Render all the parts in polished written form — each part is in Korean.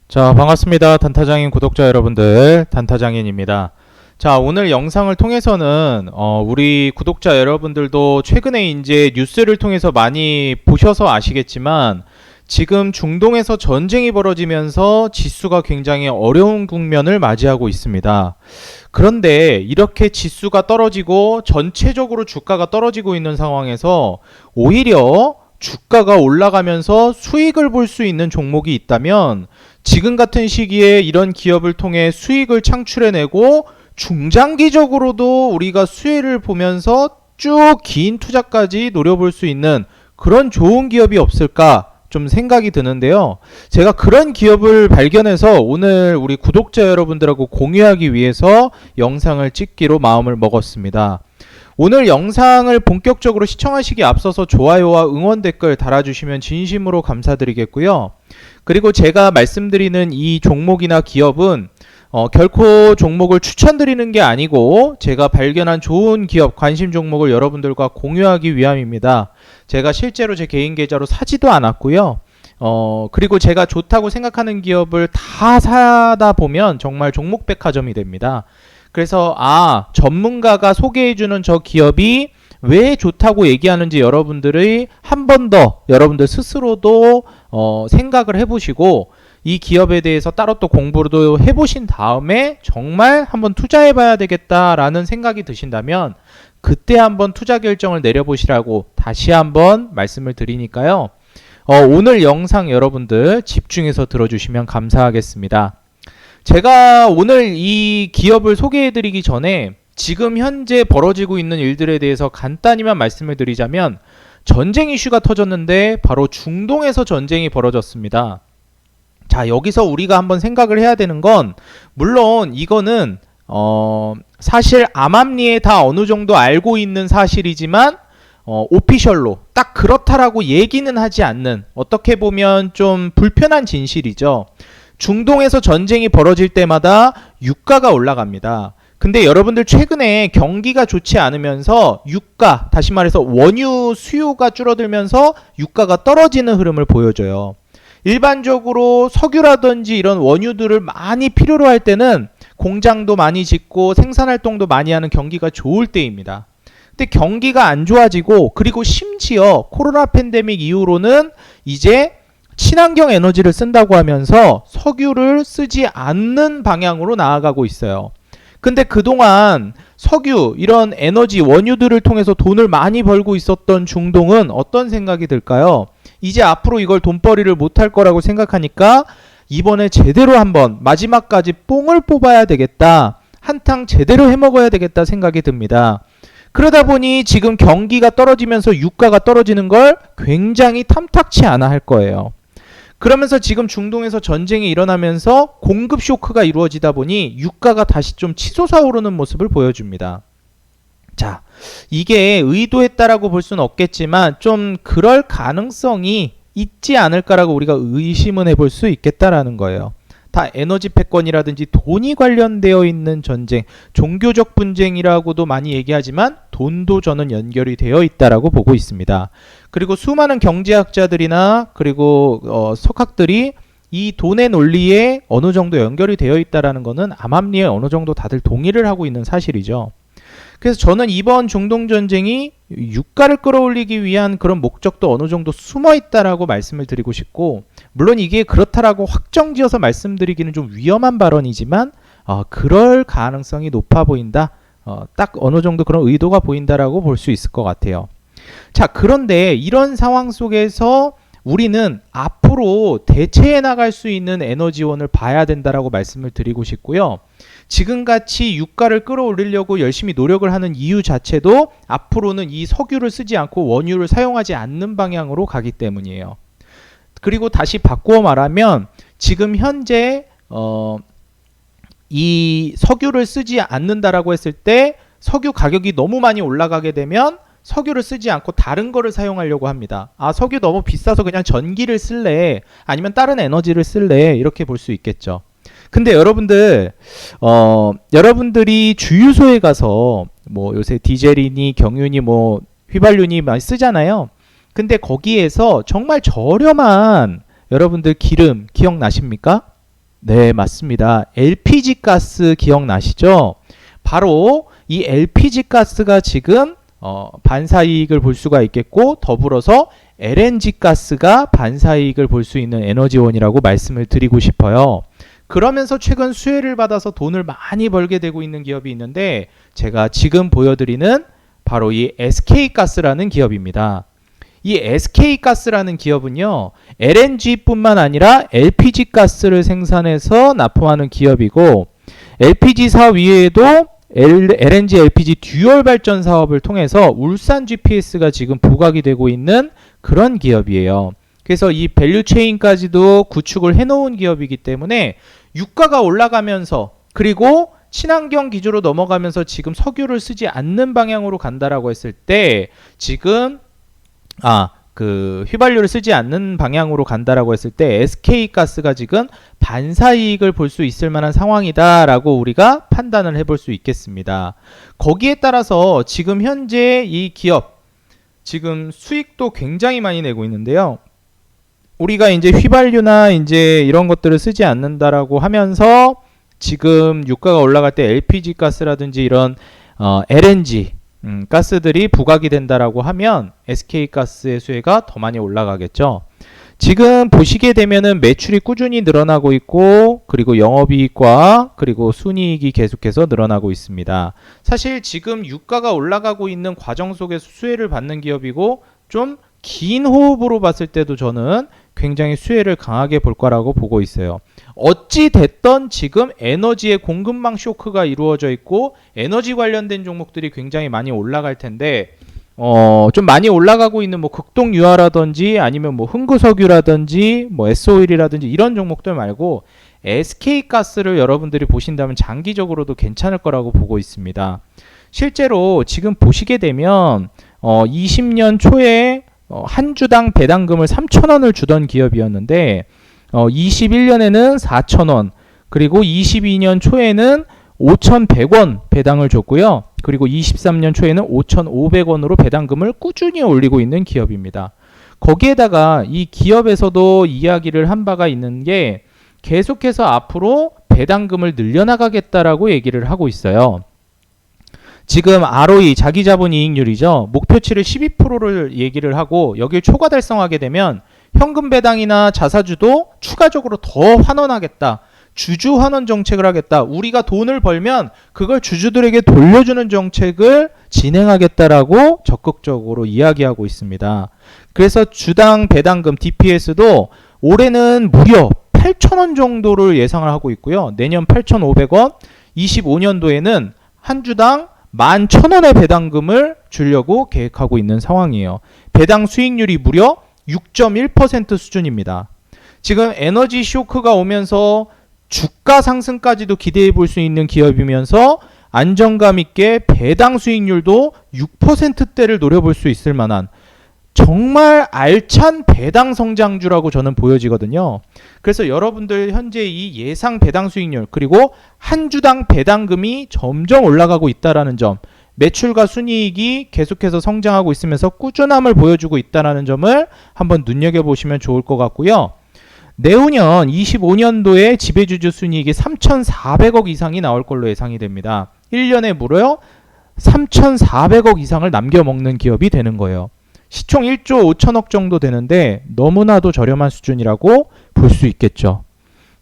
자, 반갑습니다. 단타장인 구독자 여러분들, 단타장인입니다. 자, 오늘 영상을 통해서는 우리 구독자 여러분들도 최근에 이제 뉴스를 통해서 많이 보셔서 아시겠지만 지금 중동에서 전쟁이 벌어지면서 지수가 굉장히 어려운 국면을 맞이하고 있습니다. 그런데 이렇게 지수가 떨어지고 전체적으로 주가가 떨어지고 있는 상황에서 오히려 주가가 올라가면서 수익을 볼 수 있는 종목이 있다면 지금 같은 시기에 이런 기업을 통해 수익을 창출해내고 중장기적으로도 우리가 수혜를 보면서 쭉 긴 투자까지 노려볼 수 있는 그런 좋은 기업이 없을까 좀 생각이 드는데요. 제가 그런 기업을 발견해서 오늘 우리 구독자 여러분들하고 공유하기 위해서 영상을 찍기로 마음을 먹었습니다. 오늘 영상을 본격적으로 시청하시기 앞서서 좋아요와 응원 댓글 달아주시면 진심으로 감사드리겠고요. 그리고 제가 말씀드리는 이 종목이나 기업은 결코 종목을 추천드리는 게 아니고 제가 발견한 좋은 기업, 관심 종목을 여러분들과 공유하기 위함입니다. 제가 실제로 제 개인 계좌로 사지도 않았고요. 그리고 제가 좋다고 생각하는 기업을 다 사다 보면 정말 종목백화점이 됩니다. 그래서 전문가가 소개해주는 저 기업이 왜 좋다고 얘기하는지 여러분들이 한 번 더 여러분들 스스로도 생각을 해보시고 이 기업에 대해서 따로 또 공부도 해보신 다음에 정말 한번 투자해봐야 되겠다라는 생각이 드신다면 그때 한번 투자 결정을 내려보시라고 다시 한번 말씀을 드리니까요. 오늘 영상 여러분들 집중해서 들어주시면 감사하겠습니다. 제가 오늘 이 기업을 소개해드리기 전에 지금 현재 벌어지고 있는 일들에 대해서 간단히만 말씀을 드리자면 전쟁 이슈가 터졌는데 바로 중동에서 전쟁이 벌어졌습니다. 자, 여기서 우리가 한번 생각을 해야 되는 건 물론 이거는 사실 암암리에 다 어느 정도 알고 있는 사실이지만 오피셜로 딱 그렇다라고 얘기는 하지 않는 어떻게 보면 좀 불편한 진실이죠. 중동에서 전쟁이 벌어질 때마다 유가가 올라갑니다. 근데 여러분들 최근에 경기가 좋지 않으면서 유가, 다시 말해서 원유 수요가 줄어들면서 유가가 떨어지는 흐름을 보여줘요. 일반적으로 석유라든지 이런 원유들을 많이 필요로 할 때는 공장도 많이 짓고 생산활동도 많이 하는 경기가 좋을 때입니다. 근데 경기가 안 좋아지고 그리고 심지어 코로나 팬데믹 이후로는 이제 친환경 에너지를 쓴다고 하면서 석유를 쓰지 않는 방향으로 나아가고 있어요. 근데 그동안 석유, 이런 에너지, 원유들을 통해서 돈을 많이 벌고 있었던 중동은 어떤 생각이 들까요? 이제 앞으로 이걸 돈벌이를 못할 거라고 생각하니까 이번에 제대로 한번 마지막까지 뽕을 뽑아야 되겠다. 한탕 제대로 해먹어야 되겠다 생각이 듭니다. 그러다 보니 지금 경기가 떨어지면서 유가가 떨어지는 걸 굉장히 탐탁치 않아 할 거예요. 그러면서 지금 중동에서 전쟁이 일어나면서 공급 쇼크가 이루어지다 보니 유가가 다시 좀 치솟아 오르는 모습을 보여줍니다. 자, 이게 의도했다라고 볼 수는 없겠지만 좀 그럴 가능성이 있지 않을까라고 우리가 의심은 해볼 수 있겠다라는 거예요. 다 에너지 패권이라든지 돈이 관련되어 있는 전쟁, 종교적 분쟁이라고도 많이 얘기하지만 돈도 저는 연결이 되어 있다라고 보고 있습니다. 그리고 수많은 경제학자들이나 그리고 석학들이 이 돈의 논리에 어느 정도 연결이 되어 있다라는 것은 암암리에 어느 정도 다들 동의를 하고 있는 사실이죠. 그래서 저는 이번 중동 전쟁이 유가를 끌어올리기 위한 그런 목적도 어느 정도 숨어 있다라고 말씀을 드리고 싶고, 물론 이게 그렇다라고 확정지어서 말씀드리기는 좀 위험한 발언이지만 그럴 가능성이 높아 보인다. 딱 어느 정도 그런 의도가 보인다라고 볼 수 있을 것 같아요. 자, 그런데 이런 상황 속에서 우리는 앞으로 대체해 나갈 수 있는 에너지원을 봐야 된다라고 말씀을 드리고 싶고요. 지금같이 유가를 끌어올리려고 열심히 노력을 하는 이유 자체도 앞으로는 이 석유를 쓰지 않고 원유를 사용하지 않는 방향으로 가기 때문이에요. 그리고 다시 바꾸어 말하면 지금 현재 이 석유를 쓰지 않는다라고 했을 때 석유 가격이 너무 많이 올라가게 되면 석유를 쓰지 않고 다른 거를 사용하려고 합니다. 석유 너무 비싸서 그냥 전기를 쓸래, 아니면 다른 에너지를 쓸래, 이렇게 볼 수 있겠죠. 근데 여러분들 여러분들이 주유소에 가서 뭐 요새 디젤이니 경유니 뭐 휘발유니 많이 쓰잖아요. 근데 거기에서 정말 저렴한 여러분들 기름 기억나십니까? 네, 맞습니다. LPG 가스 기억나시죠? 바로 이 LPG 가스가 지금 반사이익을 볼 수가 있겠고, 더불어서 LNG 가스가 반사이익을 볼 수 있는 에너지원이라고 말씀을 드리고 싶어요. 그러면서 최근 수혜를 받아서 돈을 많이 벌게 되고 있는 기업이 있는데, 제가 지금 보여드리는 바로 이 SK가스라는 기업입니다. 이 SK가스라는 기업은요, LNG뿐만 아니라 LPG 가스를 생산해서 납품하는 기업이고, LPG사 위에도 LNG, LPG 듀얼 발전 사업을 통해서 울산 GPS가 지금 부각이 되고 있는 그런 기업이에요. 그래서 이 밸류 체인까지도 구축을 해놓은 기업이기 때문에 유가가 올라가면서, 그리고 친환경 기조로 넘어가면서 지금 석유를 쓰지 않는 방향으로 간다라고 했을 때, 지금 휘발유를 쓰지 않는 방향으로 간다라고 했을 때 SK가스가 지금 반사이익을 볼 수 있을 만한 상황이다라고 우리가 판단을 해볼 수 있겠습니다. 거기에 따라서 지금 현재 이 기업 지금 수익도 굉장히 많이 내고 있는데요. 우리가 이제 휘발유나 이제 이런 것들을 쓰지 않는다라고 하면서 지금 유가가 올라갈 때 LPG 가스라든지 이런 LNG 가스들이 부각이 된다라고 하면 SK가스의 수혜가 더 많이 올라가겠죠. 지금 보시게 되면은 매출이 꾸준히 늘어나고 있고, 그리고 영업이익과 그리고 순이익이 계속해서 늘어나고 있습니다. 사실 지금 유가가 올라가고 있는 과정 속에서 수혜를 받는 기업이고, 좀 긴 호흡으로 봤을 때도 저는 굉장히 수혜를 강하게 볼 거라고 보고 있어요. 어찌 됐던 지금 에너지의 공급망 쇼크가 이루어져 있고, 에너지 관련된 종목들이 굉장히 많이 올라갈 텐데, 좀 많이 올라가고 있는 뭐 극동 유화라든지 아니면 뭐 흥구석유라든지 뭐 S오일이라든지 이런 종목들 말고 SK가스를 여러분들이 보신다면 장기적으로도 괜찮을 거라고 보고 있습니다. 실제로 지금 보시게 되면 20년 초에 한 주당 배당금을 3,000원을 주던 기업이었는데 21년에는 4,000원, 그리고 22년 초에는 5,100원 배당을 줬고요. 그리고 23년 초에는 5,500원으로 배당금을 꾸준히 올리고 있는 기업입니다. 거기에다가 이 기업에서도 이야기를 한 바가 있는 게, 계속해서 앞으로 배당금을 늘려나가겠다라고 얘기를 하고 있어요. 지금 ROE, 자기자본이익률이죠. 목표치를 12%를 얘기를 하고, 여기를 초과 달성하게 되면 현금 배당이나 자사주도 추가적으로 더 환원하겠다. 주주 환원 정책을 하겠다. 우리가 돈을 벌면 그걸 주주들에게 돌려주는 정책을 진행하겠다라고 적극적으로 이야기하고 있습니다. 그래서 주당 배당금 DPS도 올해는 무려 8,000원 정도를 예상을 하고 있고요. 내년 8,500원, 25년도에는 한 주당 11,000원의 배당금을 주려고 계획하고 있는 상황이에요. 배당 수익률이 무려 6.1% 수준입니다. 지금 에너지 쇼크가 오면서 주가 상승까지도 기대해 볼 수 있는 기업이면서 안정감 있게 배당 수익률도 6%대를 노려볼 수 있을 만한 정말 알찬 배당 성장주라고 저는 보여지거든요. 그래서 여러분들 현재 이 예상 배당 수익률, 그리고 한 주당 배당금이 점점 올라가고 있다는 점, 매출과 순이익이 계속해서 성장하고 있으면서 꾸준함을 보여주고 있다는 점을 한번 눈여겨보시면 좋을 것 같고요. 내후년 25년도에 지배주주 순이익이 3,400억 이상이 나올 걸로 예상이 됩니다. 1년에 무려 3,400억 이상을 남겨먹는 기업이 되는 거예요. 시총 1조 5천억 정도 되는데 너무나도 저렴한 수준이라고 볼 수 있겠죠.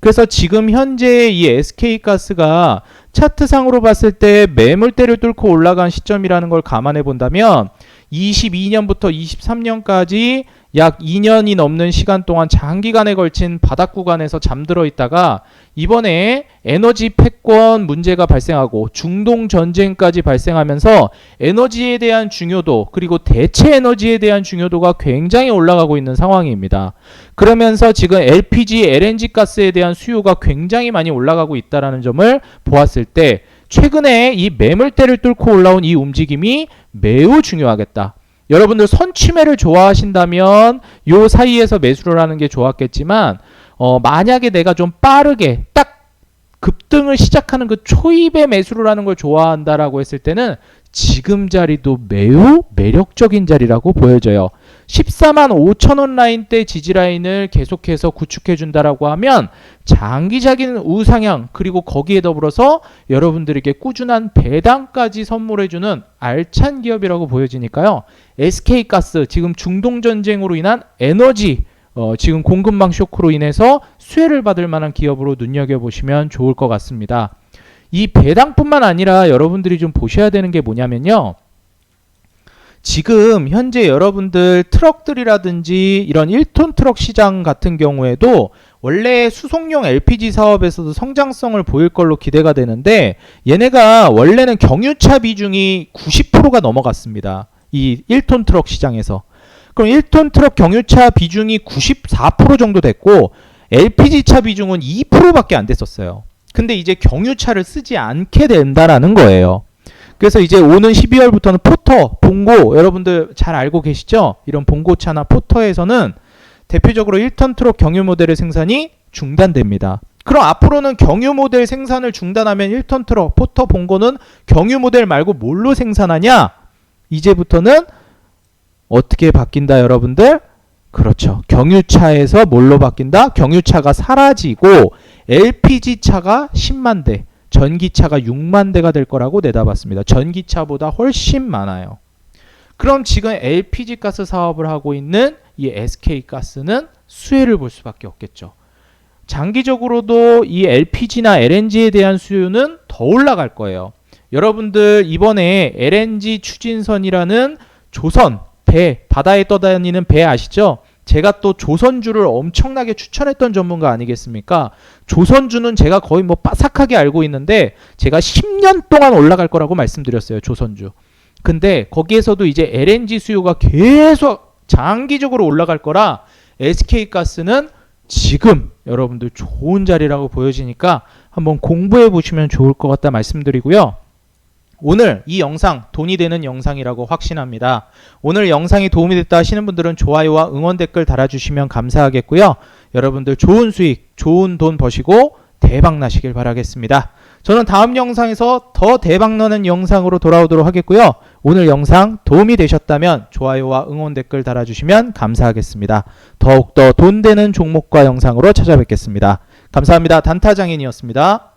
그래서 지금 현재 이 SK가스가 차트상으로 봤을 때 매물대를 뚫고 올라간 시점이라는 걸 감안해 본다면 22년부터 23년까지 약 2년이 넘는 시간 동안 장기간에 걸친 바닥 구간에서 잠들어 있다가 이번에 에너지 패권 문제가 발생하고 중동 전쟁까지 발생하면서 에너지에 대한 중요도, 그리고 대체 에너지에 대한 중요도가 굉장히 올라가고 있는 상황입니다. 그러면서 지금 LPG, LNG 가스에 대한 수요가 굉장히 많이 올라가고 있다는 점을 보았을 때 최근에 이 매물대를 뚫고 올라온 이 움직임이 매우 중요하겠다. 여러분들 선취매를 좋아하신다면 요 사이에서 매수를 하는 게 좋았겠지만 만약에 내가 좀 빠르게 딱 급등을 시작하는 그 초입에 매수를 하는 걸 좋아한다라고 했을 때는 지금 자리도 매우 매력적인 자리라고 보여져요. 14만 5천 원 라인대 지지라인을 계속해서 구축해 준다라고 하면 장기적인 우상향, 그리고 거기에 더불어서 여러분들에게 꾸준한 배당까지 선물해주는 알찬 기업이라고 보여지니까요. SK가스, 지금 중동 전쟁으로 인한 에너지 지금 공급망 쇼크로 인해서 수혜를 받을 만한 기업으로 눈여겨보시면 좋을 것 같습니다. 이 배당뿐만 아니라 여러분들이 좀 보셔야 되는 게 뭐냐면요. 지금 현재 여러분들 트럭들이라든지 이런 1톤 트럭 시장 같은 경우에도 원래 수송용 LPG 사업에서도 성장성을 보일 걸로 기대가 되는데, 얘네가 원래는 경유차 비중이 90%가 넘어갔습니다. 이 1톤 트럭 시장에서. 그럼 1톤 트럭 경유차 비중이 94% 정도 됐고 LPG 차 비중은 2%밖에 안 됐었어요. 근데 이제 경유차를 쓰지 않게 된다라는 거예요. 그래서 이제 오는 12월부터는 포터, 봉고, 여러분들 잘 알고 계시죠? 이런 봉고차나 포터에서는 대표적으로 1톤 트럭 경유 모델의 생산이 중단됩니다. 그럼 앞으로는 경유 모델 생산을 중단하면 1톤 트럭, 포터, 봉고는 경유 모델 말고 뭘로 생산하냐? 이제부터는 어떻게 바뀐다, 여러분들? 그렇죠. 경유차에서 뭘로 바뀐다? 경유차가 사라지고 LPG차가 10만 대, 전기차가 6만 대가 될 거라고 내다봤습니다. 전기차보다 훨씬 많아요. 그럼 지금 LPG 가스 사업을 하고 있는 이 SK가스는 수혜를 볼 수밖에 없겠죠. 장기적으로도 이 LPG나 LNG에 대한 수요는 더 올라갈 거예요. 여러분들 이번에 LNG 추진선이라는 조선, 배, 바다에 떠다니는 배 아시죠? 제가 또 조선주를 엄청나게 추천했던 전문가 아니겠습니까? 조선주는 제가 거의 뭐 빠삭하게 알고 있는데 제가 10년 동안 올라갈 거라고 말씀드렸어요. 조선주. 근데 거기에서도 이제 LNG 수요가 계속 장기적으로 올라갈 거라 SK가스는 지금 여러분들 좋은 자리라고 보여지니까 한번 공부해 보시면 좋을 것 같다 말씀드리고요. 오늘 이 영상 돈이 되는 영상이라고 확신합니다. 오늘 영상이 도움이 됐다 하시는 분들은 좋아요와 응원 댓글 달아주시면 감사하겠고요. 여러분들 좋은 수익, 좋은 돈 버시고 대박 나시길 바라겠습니다. 저는 다음 영상에서 더 대박 나는 영상으로 돌아오도록 하겠고요. 오늘 영상 도움이 되셨다면 좋아요와 응원 댓글 달아주시면 감사하겠습니다. 더욱더 돈 되는 종목과 영상으로 찾아뵙겠습니다. 감사합니다. 단타장인이었습니다.